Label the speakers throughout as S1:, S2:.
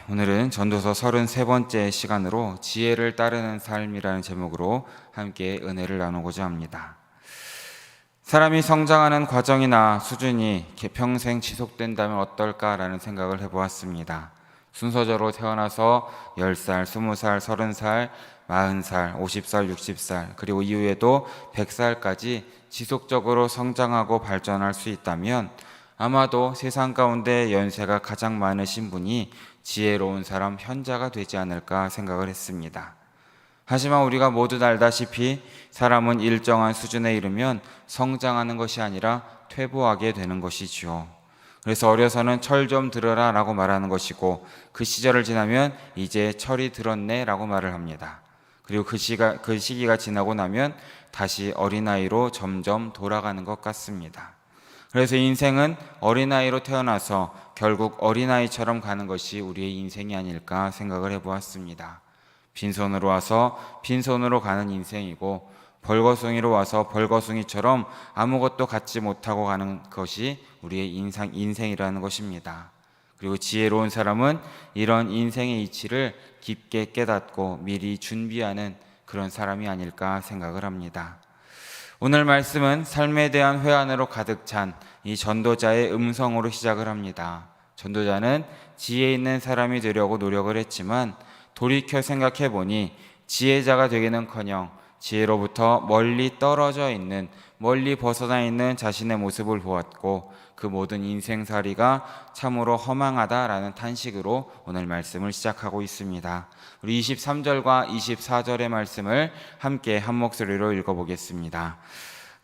S1: 오늘은 전도서 33번째 시간으로 지혜를 따르는 삶이라는 제목으로 함께 은혜를 나누고자 합니다. 사람이 성장하는 과정이나 수준이 평생 지속된다면 어떨까라는 생각을 해보았습니다. 순서대로 태어나서 10살, 20살, 30살, 40살, 50살, 60살, 그리고 이후에도 100살까지 지속적으로 성장하고 발전할 수 있다면 아마도 세상 가운데 연세가 가장 많으신 분이 지혜로운 사람 현자가 되지 않을까 생각을 했습니다. 하지만 우리가 모두 알다시피 사람은 일정한 수준에 이르면 성장하는 것이 아니라 퇴보하게 되는 것이지요. 그래서 어려서는 철 좀 들어라 라고 말하는 것이고, 그 시절을 지나면 이제 철이 들었네 라고 말을 합니다. 그리고 그 시기가 지나고 나면 다시 어린아이로 점점 돌아가는 것 같습니다. 그래서 인생은 어린아이로 태어나서 결국 어린아이처럼 가는 것이 우리의 인생이 아닐까 생각을 해보았습니다. 빈손으로 와서 빈손으로 가는 인생이고, 벌거숭이로 와서 벌거숭이처럼 아무것도 갖지 못하고 가는 것이 우리의 인생이라는 것입니다. 그리고 지혜로운 사람은 이런 인생의 이치를 깊게 깨닫고 미리 준비하는 그런 사람이 아닐까 생각을 합니다. 오늘 말씀은 삶에 대한 회한으로 가득 찬 이 전도자의 음성으로 시작을 합니다. 전도자는 지혜 있는 사람이 되려고 노력을 했지만 돌이켜 생각해 보니 지혜자가 되기는커녕 지혜로부터 멀리 떨어져 있는, 멀리 벗어나 있는 자신의 모습을 보았고, 그 모든 인생살이가 참으로 허망하다라는 탄식으로 오늘 말씀을 시작하고 있습니다. 우리 23절과 24절의 말씀을 함께 한 목소리로 읽어보겠습니다.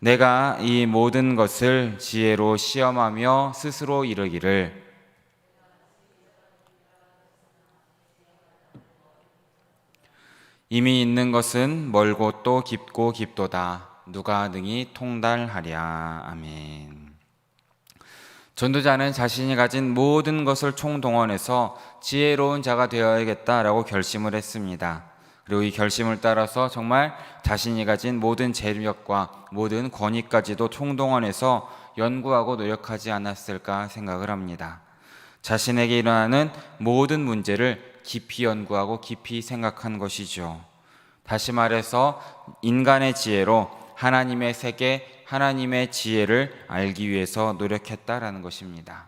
S1: 내가 이 모든 것을 지혜로 시험하며 스스로 이르기를 이미 있는 것은 멀고 또 깊고 깊도다. 누가 능히 통달하랴. 아멘. 전도자는 자신이 가진 모든 것을 총동원해서 지혜로운 자가 되어야겠다라고 결심을 했습니다. 그리고 이 결심을 따라서 정말 자신이 가진 모든 재력과 모든 권위까지도 총동원해서 연구하고 노력하지 않았을까 생각을 합니다. 자신에게 일어나는 모든 문제를 깊이 연구하고 깊이 생각한 것이죠. 다시 말해서 인간의 지혜로 하나님의 세계, 하나님의 지혜를 알기 위해서 노력했다라는 것입니다.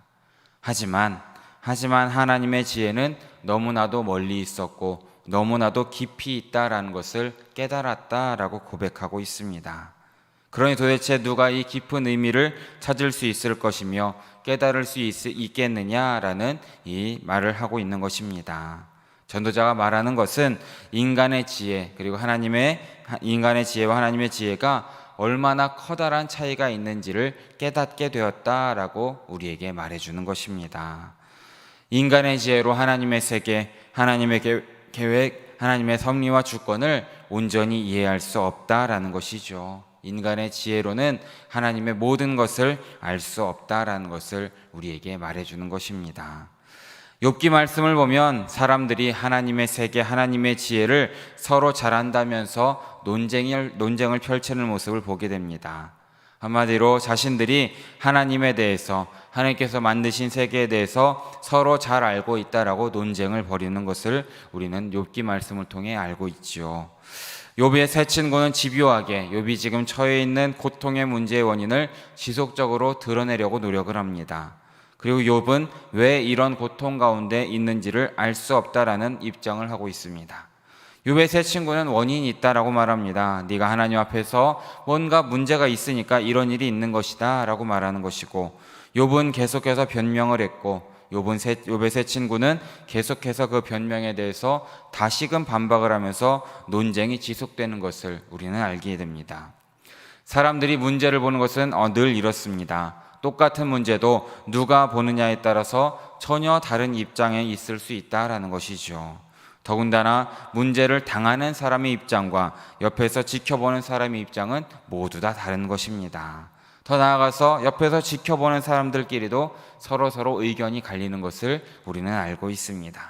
S1: 하지만 하나님의 지혜는 너무나도 멀리 있었고 너무나도 깊이 있다라는 것을 깨달았다라고 고백하고 있습니다. 그러니 도대체 누가 이 깊은 의미를 찾을 수 있을 것이며 깨달을 수 있겠느냐라는 이 말을 하고 있는 것입니다. 전도자가 말하는 것은 인간의 지혜, 그리고 인간의 지혜와 하나님의 지혜가 얼마나 커다란 차이가 있는지를 깨닫게 되었다라고 우리에게 말해주는 것입니다. 인간의 지혜로 하나님의 세계, 하나님의 계획, 하나님의 섭리와 주권을 온전히 이해할 수 없다라는 것이죠. 인간의 지혜로는 하나님의 모든 것을 알 수 없다라는 것을 우리에게 말해주는 것입니다. 욥기 말씀을 보면 사람들이 하나님의 세계, 하나님의 지혜를 서로 잘 안다면서 논쟁을 펼치는 모습을 보게 됩니다. 한마디로 자신들이 하나님에 대해서, 하나님께서 만드신 세계에 대해서 서로 잘 알고 있다라고 논쟁을 벌이는 것을 우리는 욥기 말씀을 통해 알고 있지요. 욥의 세 친구는 집요하게 욥이 지금 처해 있는 고통의 문제의 원인을 지속적으로 드러내려고 노력을 합니다. 그리고 욥은 왜 이런 고통 가운데 있는지를 알 수 없다라는 입장을 하고 있습니다. 욥의 세 친구는 원인이 있다라고 말합니다. 네가 하나님 앞에서 뭔가 문제가 있으니까 이런 일이 있는 것이다 라고 말하는 것이고, 욥은 계속해서 변명을 했고, 욥의 세 친구는 계속해서 그 변명에 대해서 다시금 반박을 하면서 논쟁이 지속되는 것을 우리는 알게 됩니다. 사람들이 문제를 보는 것은 늘 이렇습니다. 똑같은 문제도 누가 보느냐에 따라서 전혀 다른 입장에 있을 수 있다라는 것이죠. 더군다나 문제를 당하는 사람의 입장과 옆에서 지켜보는 사람의 입장은 모두 다 다른 것입니다. 더 나아가서 옆에서 지켜보는 사람들끼리도 서로 의견이 갈리는 것을 우리는 알고 있습니다.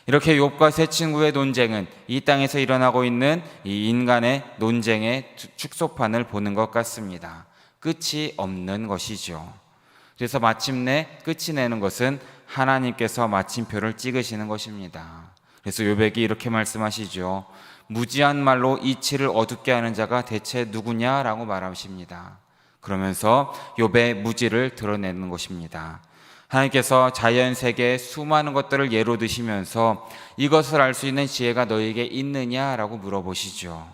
S1: 이렇게 욥과 세 친구의 논쟁은 이 땅에서 일어나고 있는 이 인간의 논쟁의 축소판을 보는 것 같습니다. 끝이 없는 것이죠. 그래서 마침내 끝이 내는 것은 하나님께서 마침표를 찍으시는 것입니다. 그래서 욥에게 이렇게 말씀하시죠. 무지한 말로 이치를 어둡게 하는 자가 대체 누구냐라고 말하십니다. 그러면서 욥의 무지를 드러내는 것입니다. 하나님께서 자연 세계의 수많은 것들을 예로 드시면서 이것을 알 수 있는 지혜가 너에게 있느냐라고 물어보시죠.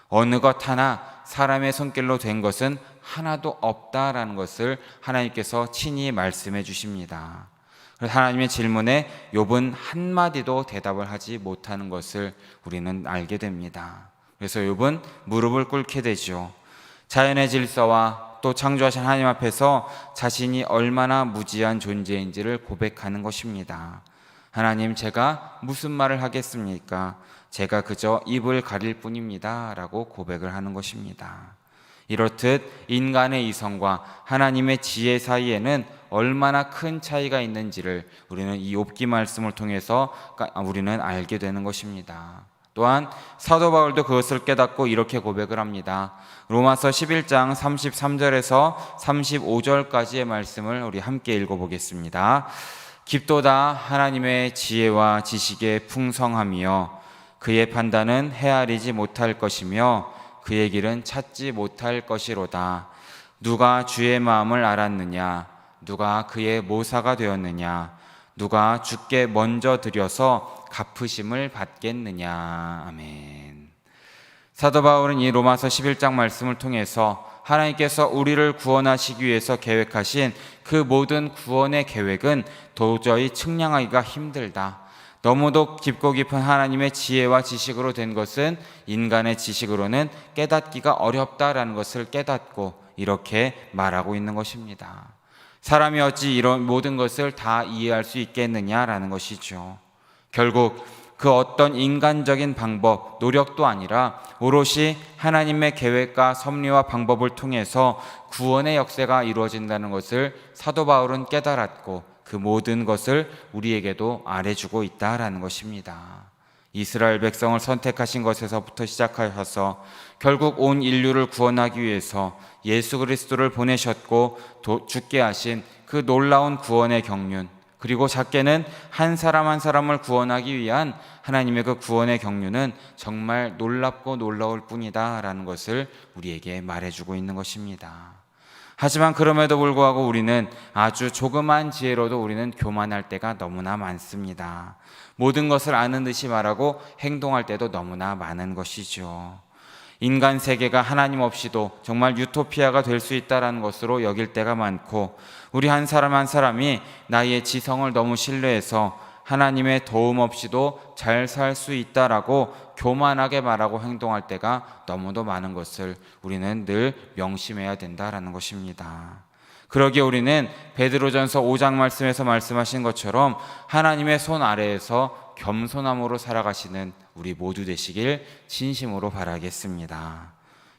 S1: 어느 것 하나 사람의 손길로 된 것은 하나도 없다라는 것을 하나님께서 친히 말씀해 주십니다. 그래서 하나님의 질문에 욥은 한마디도 대답을 하지 못하는 것을 우리는 알게 됩니다. 그래서 욥은 무릎을 꿇게 되죠. 자연의 질서와 또 창조하신 하나님 앞에서 자신이 얼마나 무지한 존재인지를 고백하는 것입니다. 하나님, 제가 무슨 말을 하겠습니까? 제가 그저 입을 가릴 뿐입니다 라고 고백을 하는 것입니다. 이렇듯 인간의 이성과 하나님의 지혜 사이에는 얼마나 큰 차이가 있는지를 우리는 이 욥기 말씀을 통해서 우리는 알게 되는 것입니다. 또한 사도 바울도 그것을 깨닫고 이렇게 고백을 합니다. 로마서 11장 33절에서 35절까지의 말씀을 우리 함께 읽어보겠습니다. 깊도다 하나님의 지혜와 지식의 풍성함이여 그의 판단은 헤아리지 못할 것이며 그의 길은 찾지 못할 것이로다. 누가 주의 마음을 알았느냐? 누가 그의 모사가 되었느냐? 누가 주께 먼저 드려서 갚으심을 받겠느냐? 아멘. 사도 바울은 이 로마서 11장 말씀을 통해서 하나님께서 우리를 구원하시기 위해서 계획하신 그 모든 구원의 계획은 도저히 측량하기가 힘들다. 너무도 깊고 깊은 하나님의 지혜와 지식으로 된 것은 인간의 지식으로는 깨닫기가 어렵다라는 것을 깨닫고 이렇게 말하고 있는 것입니다. 사람이 어찌 이런 모든 것을 다 이해할 수 있겠느냐라는 것이죠. 결국 그 어떤 인간적인 방법, 노력도 아니라 오롯이 하나님의 계획과 섭리와 방법을 통해서 구원의 역사가 이루어진다는 것을 사도 바울은 깨달았고 그 모든 것을 우리에게도 알려주고 있다라는 것입니다. 이스라엘 백성을 선택하신 것에서부터 시작하셔서 결국 온 인류를 구원하기 위해서 예수 그리스도를 보내셨고 죽게 하신 그 놀라운 구원의 경륜, 그리고 작게는 한 사람 한 사람을 구원하기 위한 하나님의 그 구원의 경륜은 정말 놀랍고 놀라울 뿐이다 라는 것을 우리에게 말해주고 있는 것입니다. 하지만 그럼에도 불구하고 우리는 아주 조그만 지혜로도 우리는 교만할 때가 너무나 많습니다. 모든 것을 아는 듯이 말하고 행동할 때도 너무나 많은 것이죠. 인간 세계가 하나님 없이도 정말 유토피아가 될 수 있다는 것으로 여길 때가 많고, 우리 한 사람 한 사람이 나의 지성을 너무 신뢰해서 하나님의 도움 없이도 잘 살 수 있다라고 교만하게 말하고 행동할 때가 너무도 많은 것을 우리는 늘 명심해야 된다라는 것입니다. 그러기에 우리는 베드로전서 5장 말씀에서 말씀하신 것처럼 하나님의 손 아래에서 겸손함으로 살아가시는 우리 모두 되시길 진심으로 바라겠습니다.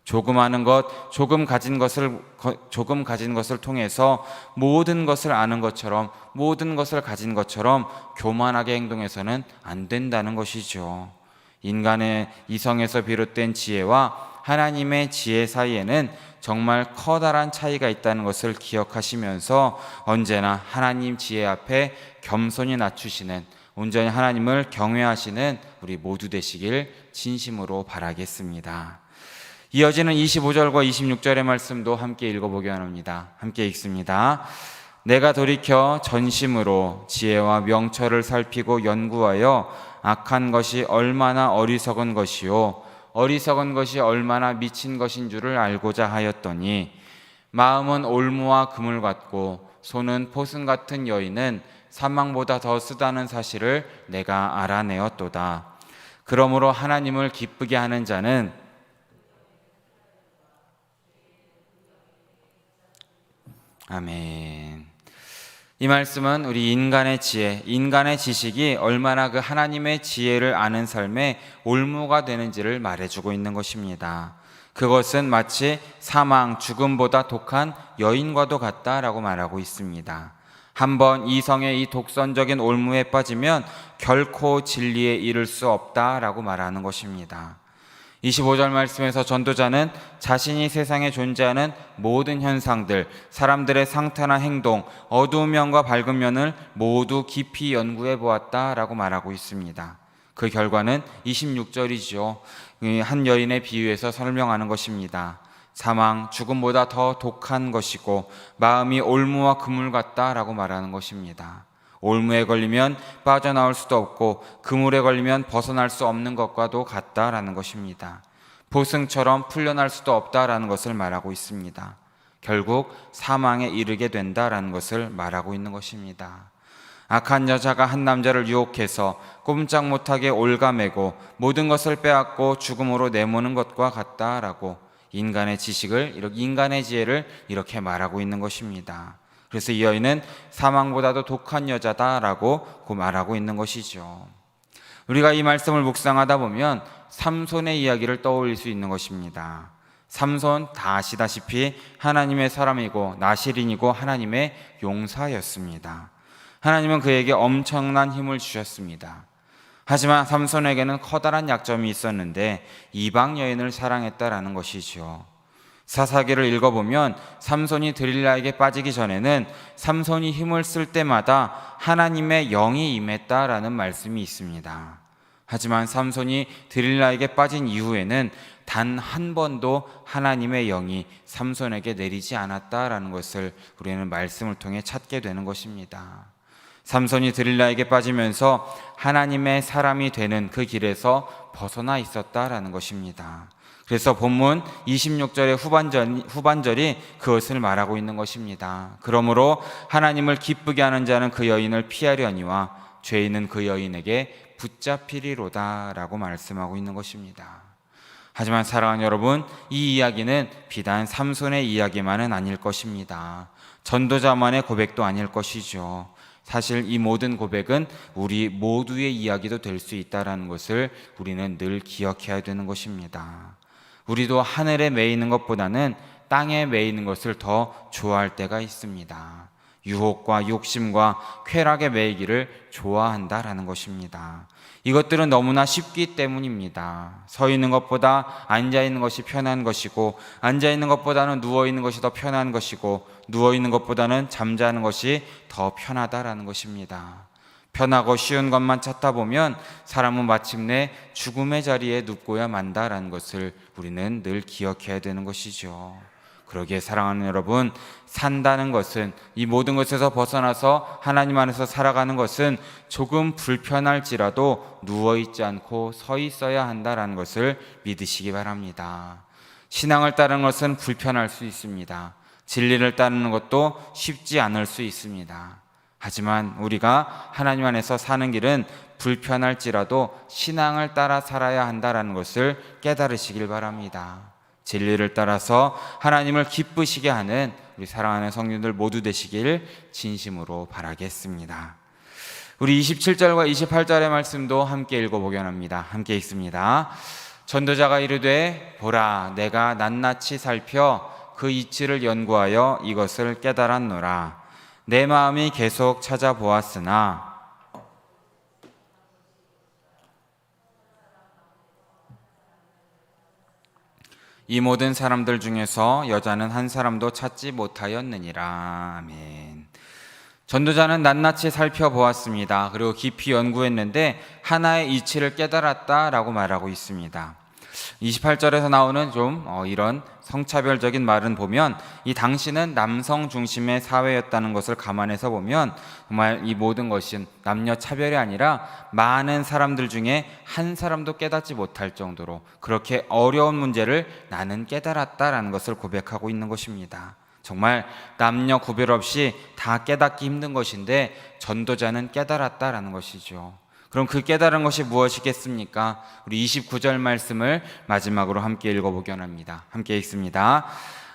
S1: 조금 아는 것, 조금 가진 것을 통해서 모든 것을 아는 것처럼, 모든 것을 가진 것처럼 교만하게 행동해서는 안 된다는 것이죠. 인간의 이성에서 비롯된 지혜와 하나님의 지혜 사이에는 정말 커다란 차이가 있다는 것을 기억하시면서 언제나 하나님 지혜 앞에 겸손히 낮추시는, 온전히 하나님을 경외하시는 우리 모두 되시길 진심으로 바라겠습니다. 이어지는 25절과 26절의 말씀도 함께 읽어보기 원합니다. 함께 읽습니다. 내가 돌이켜 전심으로 지혜와 명철을 살피고 연구하여 악한 것이 얼마나 어리석은 것이요 어리석은 것이 얼마나 미친 것인 줄을 알고자 하였더니, 마음은 올무와 금을 같고 손은 포승 같은 여인은 사망보다 더 쓰다는 사실을 내가 알아내었도다. 그러므로 하나님을 기쁘게 하는 자는 아멘. 이 말씀은 우리 인간의 지혜, 인간의 지식이 얼마나 그 하나님의 지혜를 아는 삶에 올무가 되는지를 말해주고 있는 것입니다. 그것은 마치 사망, 죽음보다 독한 여인과도 같다라고 말하고 있습니다. 한번 이성의 이 독선적인 올무에 빠지면 결코 진리에 이를 수 없다라고 말하는 것입니다. 25절 말씀에서 전도자는 자신이 세상에 존재하는 모든 현상들, 사람들의 상태나 행동, 어두운 면과 밝은 면을 모두 깊이 연구해 보았다라고 말하고 있습니다. 그 결과는 26절이죠. 한 여인의 비유에서 설명하는 것입니다. 사망, 죽음보다 더 독한 것이고 마음이 올무와 그물 같다라고 말하는 것입니다. 올무에 걸리면 빠져나올 수도 없고 그물에 걸리면 벗어날 수 없는 것과도 같다라는 것입니다. 보승처럼 풀려날 수도 없다라는 것을 말하고 있습니다. 결국 사망에 이르게 된다라는 것을 말하고 있는 것입니다. 악한 여자가 한 남자를 유혹해서 꼼짝 못하게 올가매고 모든 것을 빼앗고 죽음으로 내모는 것과 같다라고 인간의 지혜를 이렇게 말하고 있는 것입니다. 그래서 이 여인은 사망보다도 독한 여자다라고 말하고 있는 것이죠. 우리가 이 말씀을 묵상하다 보면 삼손의 이야기를 떠올릴 수 있는 것입니다. 삼손 다 아시다시피 하나님의 사람이고 나실인이고 하나님의 용사였습니다. 하나님은 그에게 엄청난 힘을 주셨습니다. 하지만 삼손에게는 커다란 약점이 있었는데 이방 여인을 사랑했다라는 것이죠. 사사기를 읽어보면 삼손이 들릴라에게 빠지기 전에는 삼손이 힘을 쓸 때마다 하나님의 영이 임했다라는 말씀이 있습니다. 하지만 삼손이 들릴라에게 빠진 이후에는 단 한 번도 하나님의 영이 삼손에게 내리지 않았다라는 것을 우리는 말씀을 통해 찾게 되는 것입니다. 삼손이 들릴라에게 빠지면서 하나님의 사람이 되는 그 길에서 벗어나 있었다라는 것입니다. 그래서 본문 26절의 후반절이 그것을 말하고 있는 것입니다. 그러므로 하나님을 기쁘게 하는 자는 그 여인을 피하려니와 죄인은 그 여인에게 붙잡히리로다 라고 말씀하고 있는 것입니다. 하지만 사랑하는 여러분, 이 이야기는 비단 삼손의 이야기만은 아닐 것입니다. 전도자만의 고백도 아닐 것이죠. 사실 이 모든 고백은 우리 모두의 이야기도 될 수 있다는 것을 우리는 늘 기억해야 되는 것입니다. 우리도 하늘에 매이는 것보다는 땅에 매이는 것을 더 좋아할 때가 있습니다. 유혹과 욕심과 쾌락에 매이기를 좋아한다라는 것입니다. 이것들은 너무나 쉽기 때문입니다. 서 있는 것보다 앉아 있는 것이 편한 것이고, 앉아 있는 것보다는 누워 있는 것이 더 편한 것이고, 누워 있는 것보다는 잠자는 것이 더 편하다라는 것입니다. 편하고 쉬운 것만 찾다 보면 사람은 마침내 죽음의 자리에 눕고야 만다라는 것을 우리는 늘 기억해야 되는 것이죠. 그러기에 사랑하는 여러분, 산다는 것은, 이 모든 것에서 벗어나서 하나님 안에서 살아가는 것은 조금 불편할지라도 누워있지 않고 서 있어야 한다는 것을 믿으시기 바랍니다. 신앙을 따르는 것은 불편할 수 있습니다. 진리를 따르는 것도 쉽지 않을 수 있습니다. 하지만 우리가 하나님 안에서 사는 길은 불편할지라도 신앙을 따라 살아야 한다는 것을 깨달으시길 바랍니다. 진리를 따라서 하나님을 기쁘시게 하는 우리 사랑하는 성도들 모두 되시길 진심으로 바라겠습니다. 우리 27절과 28절의 말씀도 함께 읽어보려 합니다. 함께 읽습니다. 전도자가 이르되 보라, 내가 낱낱이 살펴 그 이치를 연구하여 이것을 깨달았노라. 내 마음이 계속 찾아보았으나 이 모든 사람들 중에서 여자는 한 사람도 찾지 못하였느니라. 아멘. 전도자는 낱낱이 살펴보았습니다. 그리고 깊이 연구했는데 하나의 이치를 깨달았다라고 말하고 있습니다. 28절에서 나오는 이런 성차별적인 말은 보면 이 당시는 남성 중심의 사회였다는 것을 감안해서 보면 정말 이 모든 것은 남녀 차별이 아니라 많은 사람들 중에 한 사람도 깨닫지 못할 정도로 그렇게 어려운 문제를 나는 깨달았다라는 것을 고백하고 있는 것입니다. 정말 남녀 구별 없이 다 깨닫기 힘든 것인데 전도자는 깨달았다라는 것이죠. 그럼 그 깨달은 것이 무엇이겠습니까? 우리 29절 말씀을 마지막으로 함께 읽어보려 합니다. 함께 읽습니다.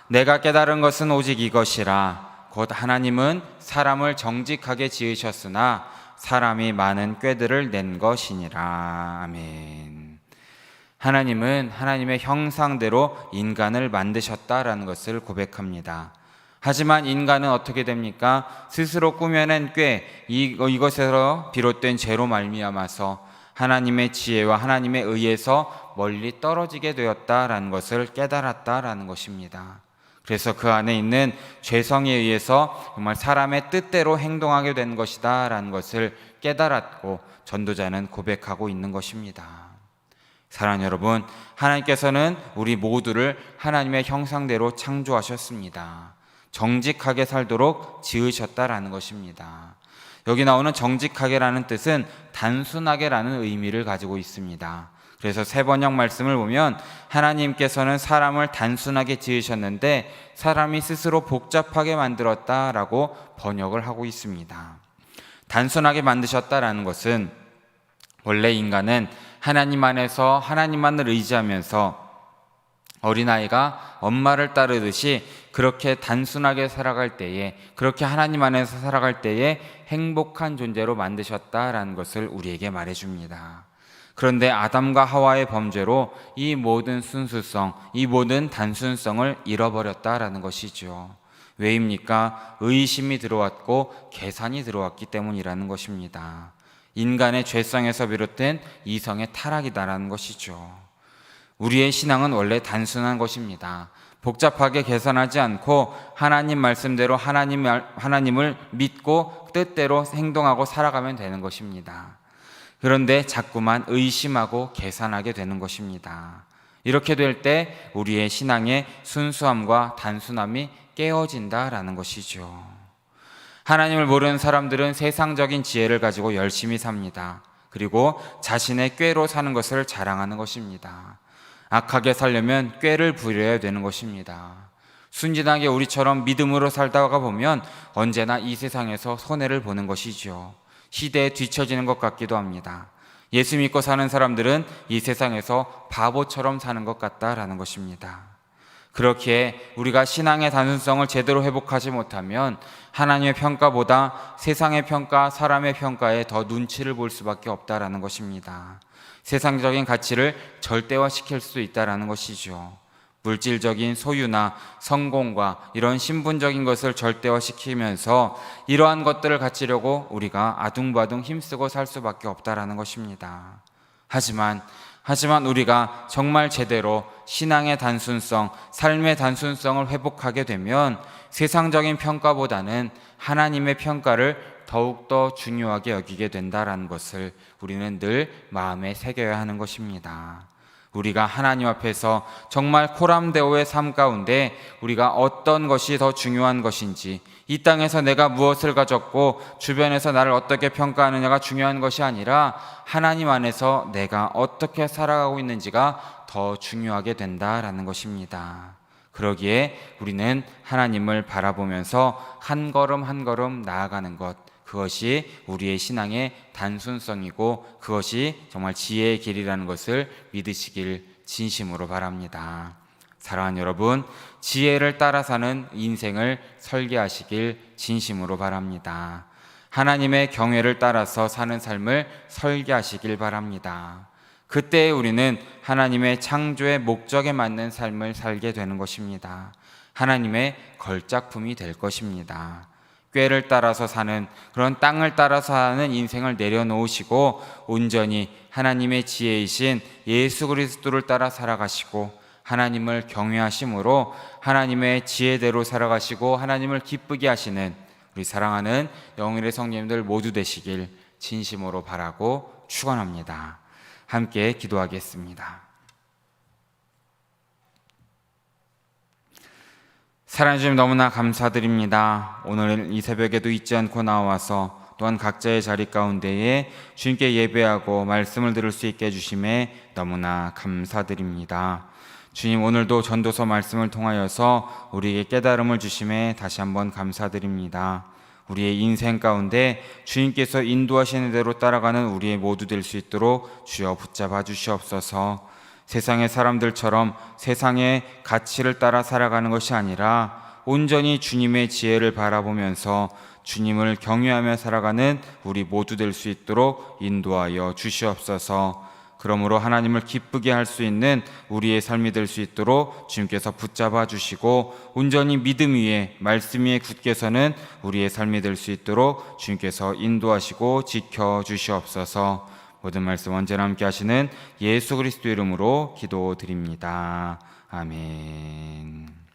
S1: 내가 깨달은 것은 오직 이것이라. 곧 하나님은 사람을 정직하게 지으셨으나 사람이 많은 꾀들을 낸 것이니라. 아멘. 하나님은 하나님의 형상대로 인간을 만드셨다라는 것을 고백합니다. 하지만 인간은 어떻게 됩니까? 스스로 꾸며낸 꾀, 이것에서 비롯된 죄로 말미암아서 하나님의 지혜와 하나님의 의에서 멀리 떨어지게 되었다라는 것을 깨달았다라는 것입니다. 그래서 그 안에 있는 죄성에 의해서 정말 사람의 뜻대로 행동하게 된 것이다라는 것을 깨달았고 전도자는 고백하고 있는 것입니다. 사랑하는 여러분, 하나님께서는 우리 모두를 하나님의 형상대로 창조하셨습니다. 정직하게 살도록 지으셨다라는 것입니다. 여기 나오는 정직하게라는 뜻은 단순하게라는 의미를 가지고 있습니다. 그래서 세 번역 말씀을 보면 하나님께서는 사람을 단순하게 지으셨는데 사람이 스스로 복잡하게 만들었다라고 번역을 하고 있습니다. 단순하게 만드셨다라는 것은 원래 인간은 하나님 안에서 하나님만을 의지하면서 어린아이가 엄마를 따르듯이 그렇게 단순하게 살아갈 때에, 그렇게 하나님 안에서 살아갈 때에 행복한 존재로 만드셨다라는 것을 우리에게 말해줍니다. 그런데 아담과 하와의 범죄로 이 모든 순수성, 이 모든 단순성을 잃어버렸다라는 것이죠. 왜입니까? 의심이 들어왔고 계산이 들어왔기 때문이라는 것입니다. 인간의 죄성에서 비롯된 이성의 타락이다라는 것이죠. 우리의 신앙은 원래 단순한 것입니다. 복잡하게 계산하지 않고 하나님 말씀대로 하나님을 믿고 뜻대로 행동하고 살아가면 되는 것입니다. 그런데 자꾸만 의심하고 계산하게 되는 것입니다. 이렇게 될 때 우리의 신앙의 순수함과 단순함이 깨어진다라는 것이죠. 하나님을 모르는 사람들은 세상적인 지혜를 가지고 열심히 삽니다. 그리고 자신의 꾀로 사는 것을 자랑하는 것입니다. 악하게 살려면 꾀를 부려야 되는 것입니다. 순진하게 우리처럼 믿음으로 살다가 보면 언제나 이 세상에서 손해를 보는 것이죠. 시대에 뒤처지는 것 같기도 합니다. 예수 믿고 사는 사람들은 이 세상에서 바보처럼 사는 것 같다라는 것입니다. 그렇게 우리가 신앙의 단순성을 제대로 회복하지 못하면 하나님의 평가보다 세상의 평가, 사람의 평가에 더 눈치를 볼 수밖에 없다라는 것입니다. 세상적인 가치를 절대화시킬 수 있다라는 것이죠. 물질적인 소유나 성공과 이런 신분적인 것을 절대화시키면서 이러한 것들을 갖추려고 우리가 아둥바둥 힘쓰고 살 수밖에 없다라는 것입니다. 하지만 우리가 정말 제대로 신앙의 단순성, 삶의 단순성을 회복하게 되면 세상적인 평가보다는 하나님의 평가를 더욱더 중요하게 여기게 된다라는 것을 우리는 늘 마음에 새겨야 하는 것입니다. 우리가 하나님 앞에서 정말 코람데오의 삶 가운데 우리가 어떤 것이 더 중요한 것인지, 이 땅에서 내가 무엇을 가졌고 주변에서 나를 어떻게 평가하느냐가 중요한 것이 아니라 하나님 안에서 내가 어떻게 살아가고 있는지가 더 중요하게 된다라는 것입니다. 그러기에 우리는 하나님을 바라보면서 한 걸음 한 걸음 나아가는 것, 그것이 우리의 신앙의 단순성이고 그것이 정말 지혜의 길이라는 것을 믿으시길 진심으로 바랍니다. 사랑하는 여러분, 지혜를 따라 사는 인생을 설계하시길 진심으로 바랍니다. 하나님의 경외를 따라서 사는 삶을 설계하시길 바랍니다. 그때 우리는 하나님의 창조의 목적에 맞는 삶을 살게 되는 것입니다. 하나님의 걸작품이 될 것입니다. 꾀를 따라서 사는, 그런 땅을 따라서 사는 인생을 내려놓으시고 온전히 하나님의 지혜이신 예수 그리스도를 따라 살아가시고 하나님을 경외하심으로 하나님의 지혜대로 살아가시고 하나님을 기쁘게 하시는 우리 사랑하는 영일의 성도님들 모두 되시길 진심으로 바라고 축원합니다. 함께 기도하겠습니다. 사랑해 주님 너무나 감사드립니다. 오늘 이 새벽에도 잊지 않고 나와서 또한 각자의 자리 가운데에 주님께 예배하고 말씀을 들을 수 있게 해주심에 너무나 감사드립니다. 주님, 오늘도 전도서 말씀을 통하여서 우리에게 깨달음을 주심에 다시 한번 감사드립니다. 우리의 인생 가운데 주님께서 인도하시는 대로 따라가는 우리의 모두 될 수 있도록 주여 붙잡아 주시옵소서. 세상의 사람들처럼 세상의 가치를 따라 살아가는 것이 아니라 온전히 주님의 지혜를 바라보면서 주님을 경외하며 살아가는 우리 모두 될 수 있도록 인도하여 주시옵소서. 그러므로 하나님을 기쁘게 할 수 있는 우리의 삶이 될 수 있도록 주님께서 붙잡아 주시고 온전히 믿음 위에 말씀 위에 굳게 서는 우리의 삶이 될 수 있도록 주님께서 인도하시고 지켜 주시옵소서. 모든 말씀 언제나 함께 하시는 예수 그리스도 이름으로 기도드립니다. 아멘.